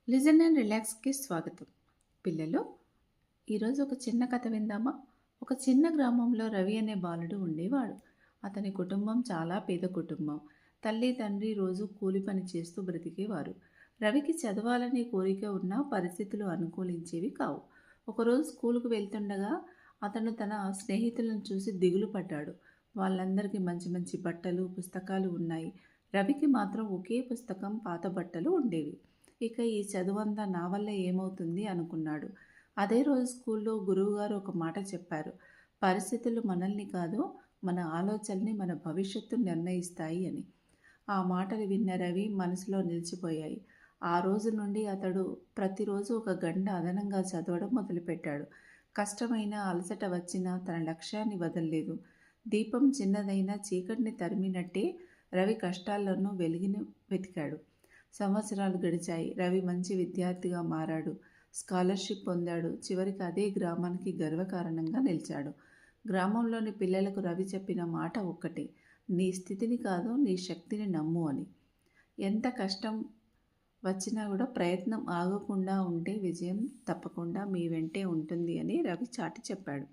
Listen and రిలాక్స్కి స్వాగతం. పిల్లలు, ఈరోజు ఒక చిన్న కథ విందామా? ఒక చిన్న గ్రామంలో రవి అనే బాలుడు ఉండేవాడు. అతని కుటుంబం చాలా పేద కుటుంబం. తల్లి తండ్రి రోజు కూలి పని చేస్తూ బ్రతికేవారు. రవికి చదవాలనే కోరిక ఉన్నా పరిస్థితులు అనుకూలించేవి కావు. ఒకరోజు స్కూలుకు వెళ్తుండగా అతను తన స్నేహితులను చూసి దిగులు పడ్డాడు. వాళ్ళందరికీ మంచి మంచి బట్టలు పుస్తకాలు ఉన్నాయి. రవికి మాత్రం ఒకే పుస్తకం పాత బట్టలు ఉండేవి. ఇక ఈ చదువంతా నా వల్ల ఏమవుతుంది అనుకున్నాడు. అదే రోజు స్కూల్లో గురువుగారు ఒక మాట చెప్పారు. పరిస్థితులు మనల్ని కాదు, మన ఆలోచనల్ని, మన భవిష్యత్తు నిర్ణయిస్తాయి అని. ఆ మాటలు విన్న రవి మనసులో నిలిచిపోయాయి. ఆ రోజు నుండి అతడు ప్రతిరోజు ఒక గంట అదనంగా చదవడం మొదలుపెట్టాడు. కష్టమైన అలసట వచ్చినా తన లక్ష్యాన్ని వదల్లేదు. దీపం చిన్నదైనా చీకటిని తరిమినట్టే రవి కష్టాల్లోనూ వెలుగుని వెతికాడు. సంవత్సరాలు గడిచాయి. రవి మంచి విద్యార్థిగా మారాడు. స్కాలర్షిప్ పొందాడు. చివరికి అదే గ్రామానికి గర్వకారణంగా నిలిచాడు. గ్రామంలోని పిల్లలకు రవి చెప్పిన మాట ఒక్కటే: నీ స్థితిని కాదు, నీ శక్తిని నమ్ము అని. ఎంత కష్టం వచ్చినా కూడా ప్రయత్నం ఆగకుండా ఉంటే విజయం తప్పకుండా మీ వెంటే ఉంటుంది అని రవి చాటి చెప్పాడు.